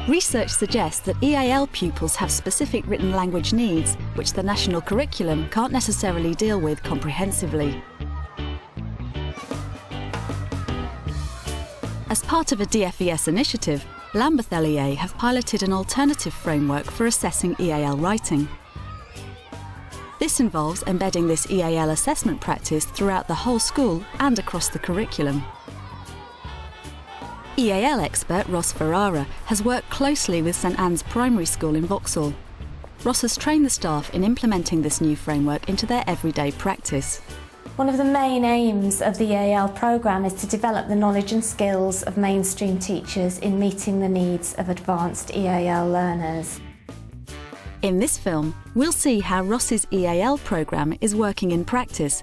Research suggests that EAL pupils have specific written language needs which the national curriculum can't necessarily deal with comprehensively. As part of a DFES initiative, Lambeth LEA have piloted an alternative framework for assessing EAL writing. This involves embedding this EAL assessment practice throughout the whole school and across the curriculum. EAL expert Ross Ferrara has worked closely with St Anne's Primary School in Vauxhall. Ross has trained the staff in implementing this new framework into their everyday practice. One of the main aims of the EAL programme is to develop the knowledge and skills of mainstream teachers in meeting the needs of advanced EAL learners. In this film, we'll see how Ross's EAL programme is working in practice,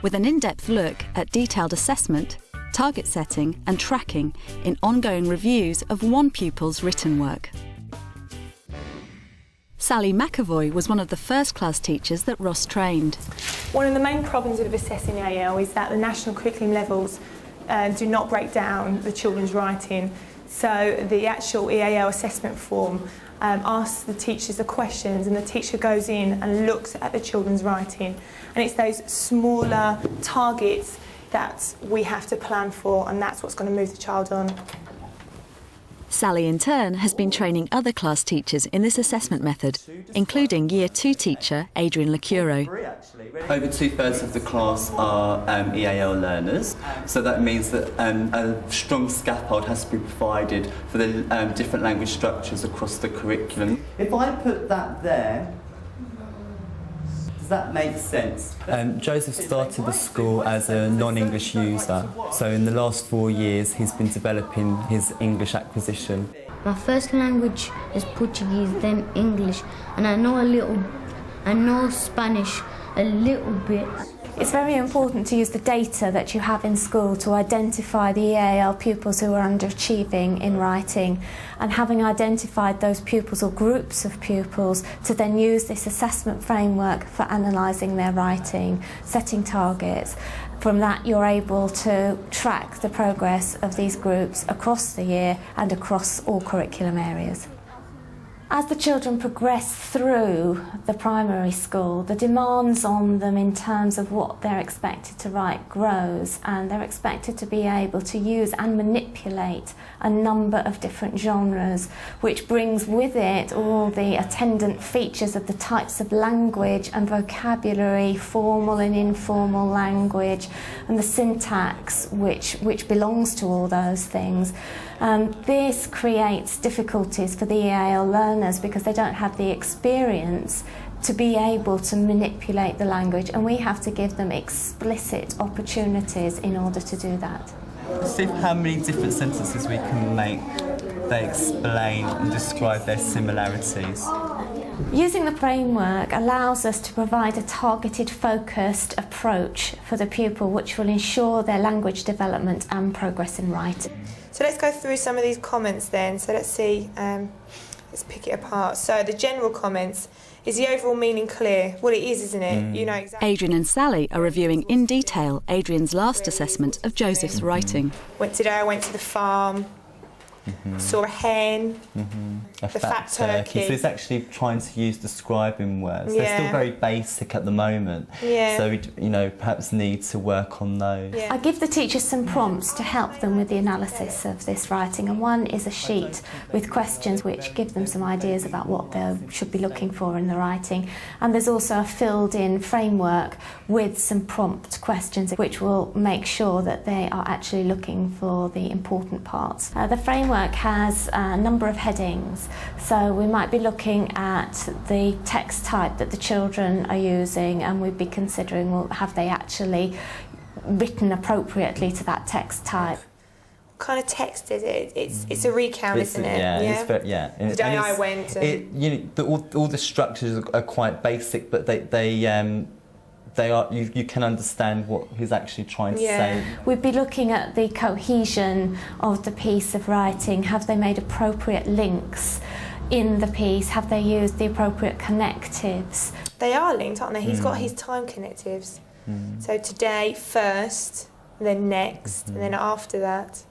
with an in-depth look at detailed assessment, target setting and tracking in ongoing reviews of one pupil's written work. Sally McAvoy was one of the first class teachers that Ross trained. One of the main problems of assessing EAL is that the national curriculum levels do not break down the children's writing. So the actual EAL assessment form asks the teachers the questions, and the teacher goes in and looks at the children's writing. And it's those smaller targets that we have to plan for, and that's what's going to move the child on. Sally, in turn, has been training other class teachers in this assessment method, including Year 2 teacher Adrian Lecuro. Over 2/3 of the class are EAL learners, so that means that a strong scaffold has to be provided for the different language structures across the curriculum. If I put that there, does that make sense? Joseph started the school as a non-English user, so in the last 4 years he's been developing his English acquisition. My first language is Portuguese, then English, and I know Spanish a little bit. It's very important to use the data that you have in school to identify the EAL pupils who are underachieving in writing, and having identified those pupils or groups of pupils to then use this assessment framework for analysing their writing, setting targets. From that you're able to track the progress of these groups across the year and across all curriculum areas. As the children progress through the primary school, the demands on them in terms of what they're expected to write grows, and they're expected to be able to use and manipulate a number of different genres, which brings with it all the attendant features of the types of language and vocabulary, formal and informal language, and the syntax which belongs to all those things. This creates difficulties for the EAL learners because they don't have the experience to be able to manipulate the language, and we have to give them explicit opportunities in order to do that. See how many different sentences we can make that explain and describe their similarities. Using the framework allows us to provide a targeted, focused approach for the pupil, which will ensure their language development and progress in writing. So let's go through some of these comments then. So let's see, let's pick it apart. So the general comments, is the overall meaning clear? Well, it is, isn't it? You know exactly. Adrian and Sally are reviewing in detail Adrian's last assessment of Joseph's writing. Today I went to the farm, saw a hen, a fat turkey. So it's actually trying to use describing words. They're still very basic at the moment. So we, perhaps need to work on those. I give the teachers some prompts to help them with the analysis of this writing, and one is a sheet with questions which give them some ideas about what they should be looking for in the writing. And there's also a filled-in framework with some prompt questions which will make sure that they are actually looking for the important parts. The framework has a number of headings, so we might be looking at the text type that the children are using, and we'd be considering, well, have they actually written appropriately to that text type? What kind of text is it? It's a recount, isn't it? Yeah. The day I went. All the structures are quite basic, but they are. You can understand what he's actually trying to say. We'd be looking at the cohesion of the piece of writing. Have they made appropriate links in the piece? Have they used the appropriate connectives? They are linked, aren't they? He's got his time connectives. So today first, and then next, and then after that.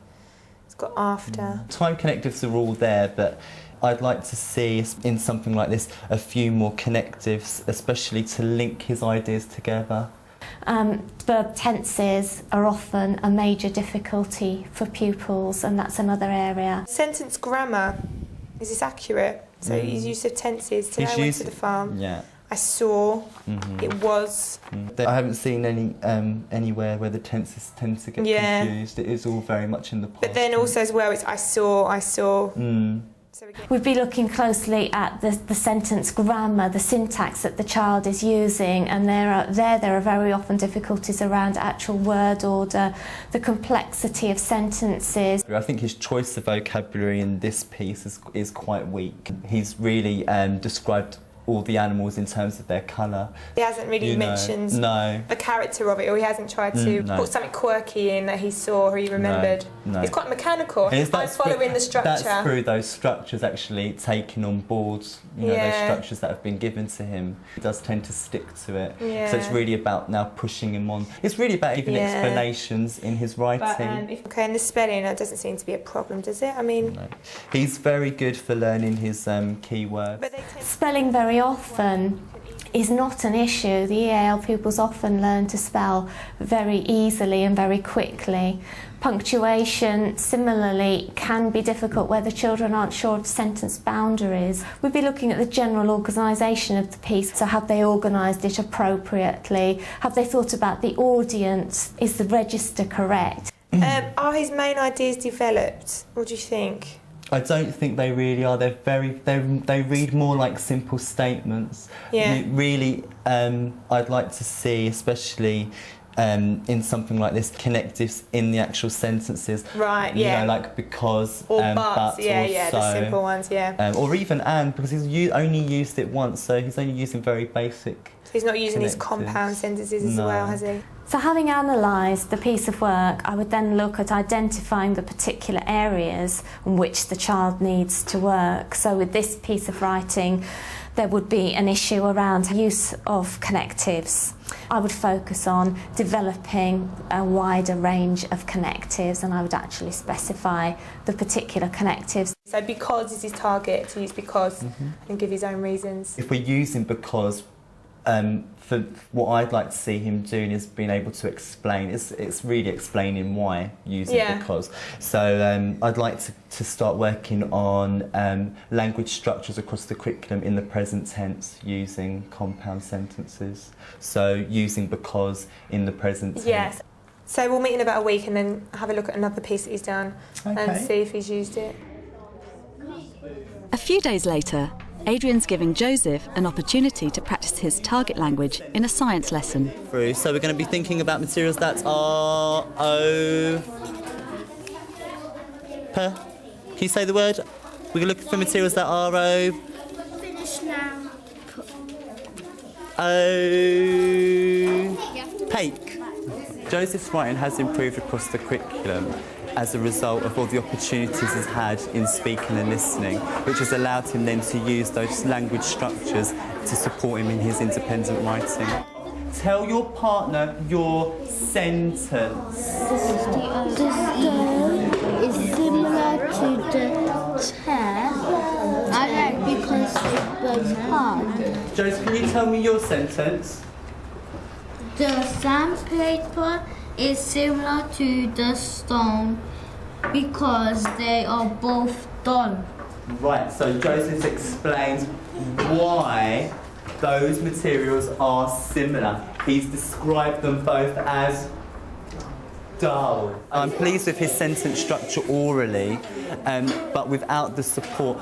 It's got after. Time connectives are all there, but I'd like to see in something like this a few more connectives, especially to link his ideas together. Verb tenses are often a major difficulty for pupils, and that's another area. Sentence grammar, is this accurate? So his use of tenses. Today I went to the farm. Yeah. I saw. It was. I haven't seen any anywhere where the tenses tend to get confused. It is all very much in the past. But then also as well, it's I saw. So again, We'd be looking closely at the sentence grammar, the syntax that the child is using, and there are very often difficulties around actual word order, the complexity of sentences. I think his choice of vocabulary in this piece is quite weak. He's really described all the animals in terms of their colour. he hasn't really mentioned the character of it, or he hasn't tried to put something quirky in that he saw or he remembered. No. It's quite mechanical. I'm following the structure. That's through those structures actually taking on board, those structures that have been given to him. He does tend to stick to it. Yeah. So it's really about now pushing him on. It's really about giving explanations in his writing. Okay, and the spelling, that doesn't seem to be a problem, does it? I mean, No. He's very good for learning his keywords. but they tend Spelling very often is not an issue. The EAL pupils often learn to spell very easily and very quickly. Punctuation, similarly, can be difficult where the children aren't sure of sentence boundaries. We'd be looking at the general organisation of the piece. So have they organised it appropriately? Have they thought about the audience? Is the register correct? Are his main ideas developed? What do you think? I don't think they really are. They read more like simple statements. Yeah. Really, I'd like to see, especially in something like this, connectives in the actual sentences. Right, You yeah. know, like because, Or but, buts, yeah, or yeah, so. the simple ones, yeah. Or even and, because he's only used it once, so he's only using very basic. So he's not using these connectives. compound sentences as well, has he? So having analysed the piece of work, I would then look at identifying the particular areas in which the child needs to work. So with this piece of writing, there would be an issue around use of connectives. I would focus on developing a wider range of connectives, and I would actually specify the particular connectives. So because is his target, to use because and give his own reasons. If we're using because, for what I'd like to see him doing is being able to explain. It's really explaining why using because. So I'd like to start working on language structures across the curriculum in the present tense using compound sentences. So using because in the present tense. Yes. So we'll meet in about a week and then have a look at another piece that he's done and see if he's used it. A few days later, Adrian's giving Joseph an opportunity to practice his target language in a science lesson. So we're going to be thinking about materials that are Can you say the word? We're looking for materials that are Finish now. Opaque. Joseph's writing has improved across the curriculum as a result of all the opportunities he's had in speaking and listening, which has allowed him then to use those language structures to support him in his independent writing. Tell your partner your sentence. The stone is similar to the chair. I like because it was hard. Joseph, can you tell me your sentence? The sandpaper is similar to the stone because they are both dull. Right, so Joseph explains why those materials are similar. He's described them both as dull. I'm pleased with his sentence structure orally, but without the support,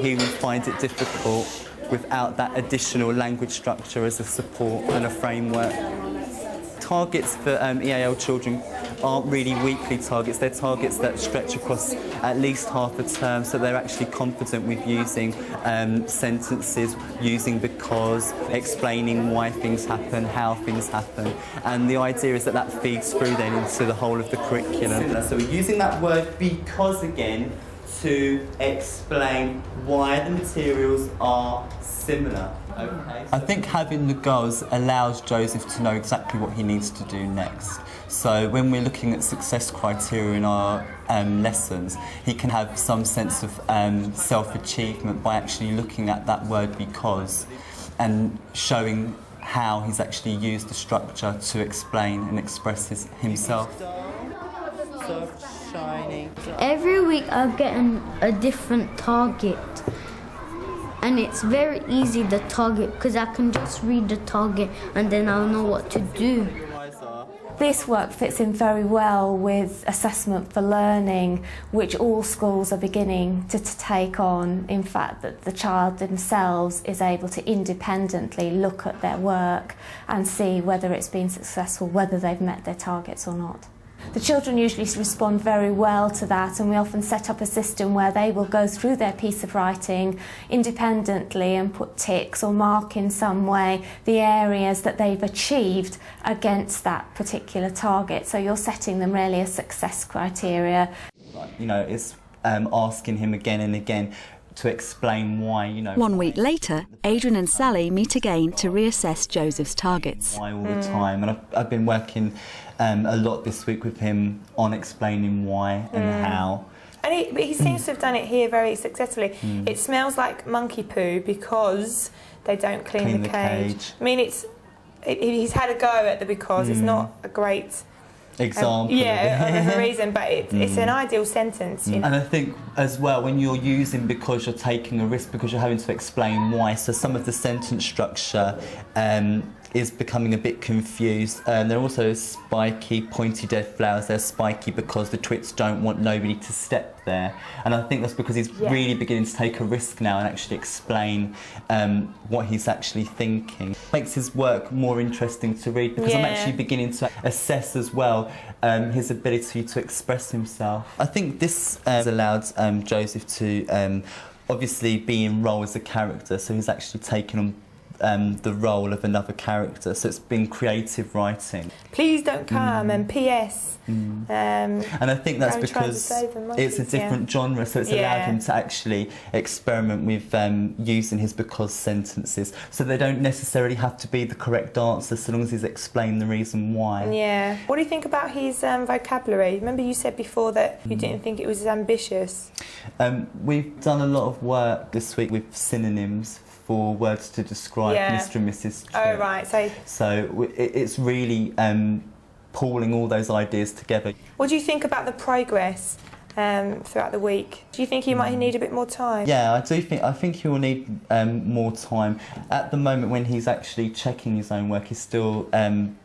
he will find it difficult without that additional language structure as a support and a framework. Targets for EAL children aren't really weekly targets, they're targets that stretch across at least half a term, so they're actually confident with using sentences, using because, explaining why things happen, how things happen, and the idea is that that feeds through then into the whole of the curriculum. So we're using that word because again to explain why the materials are similar. Okay. I think having the goals allows Joseph to know exactly what he needs to do next. So when we're looking at success criteria in our lessons, he can have some sense of self-achievement by actually looking at that word because and showing how he's actually used the structure to explain and express himself. Every week I get a different target. And it's very easy, the target, because I can just read the target and then I'll know what to do. This work fits in very well with assessment for learning, which all schools are beginning to take on. In fact, that the child themselves is able to independently look at their work and see whether it's been successful, whether they've met their targets or not. The children usually respond very well to that, and we often set up a system where they will go through their piece of writing independently and put ticks or mark in some way the areas that they've achieved against that particular target. So you're setting them really a success criteria. You know, it's asking him again and again to explain why, you know. 1 week later, Adrian and Sally meet again to reassess Joseph's targets. Why all the time, and I've been working a lot this week with him on explaining why and how. And he seems to have done it here very successfully. It smells like monkey poo because they don't clean the cage. I mean, he's had a go at the because. It's not a great example. Of a reason, but it's an ideal sentence. You know? And I think as well, when you're using because you're taking a risk, because you're having to explain why, so some of the sentence structure is becoming a bit confused. They're also spiky, pointy dead flowers. They're spiky because the twits don't want nobody to step there. And I think that's because he's really beginning to take a risk now and actually explain what he's actually thinking. Makes his work more interesting to read because I'm actually beginning to assess as well his ability to express himself. I think this has allowed Joseph to obviously be in role as a character, so he's actually taken on the role of another character, so it's been creative writing. Please don't come and P.S. And I think that's because it's a different genre, so it's allowed him to actually experiment with using his because sentences, so they don't necessarily have to be the correct answer so long as he's explained the reason why. Yeah. What do you think about his vocabulary? Remember you said before that you didn't think it was as ambitious. We've done a lot of work this week with synonyms for words to describe Mr. and Mrs. Tripp. Oh, right. So it's really pulling all those ideas together. What do you think about the progress throughout the week? Do you think he might need a bit more time? Yeah, I think he will need more time. At the moment, when he's actually checking his own work, he's still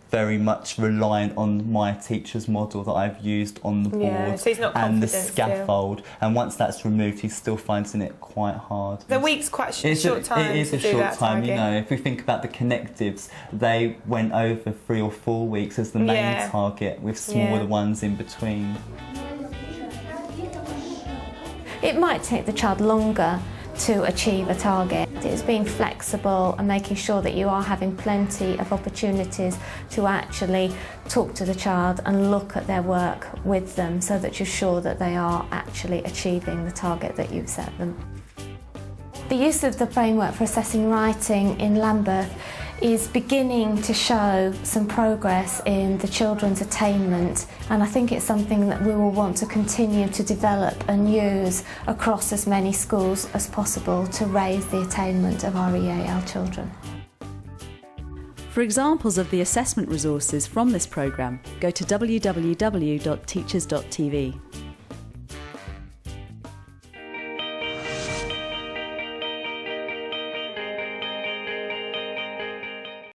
very much reliant on my teacher's model that I've used on the board so he's not and the scaffold. And once that's removed, he still finds it quite hard. The week's quite short time. It is a short time, you know. If we think about the connectives, they went over 3 or 4 weeks as the main target, with smaller ones in between. It might take the child longer to achieve a target. It's being flexible and making sure that you are having plenty of opportunities to actually talk to the child and look at their work with them so that you're sure that they are actually achieving the target that you've set them. The use of the framework for assessing writing in Lambeth is beginning to show some progress in the children's attainment, and I think it's something that we will want to continue to develop and use across as many schools as possible to raise the attainment of our EAL children. For examples of the assessment resources from this programme, go to www.teachers.tv.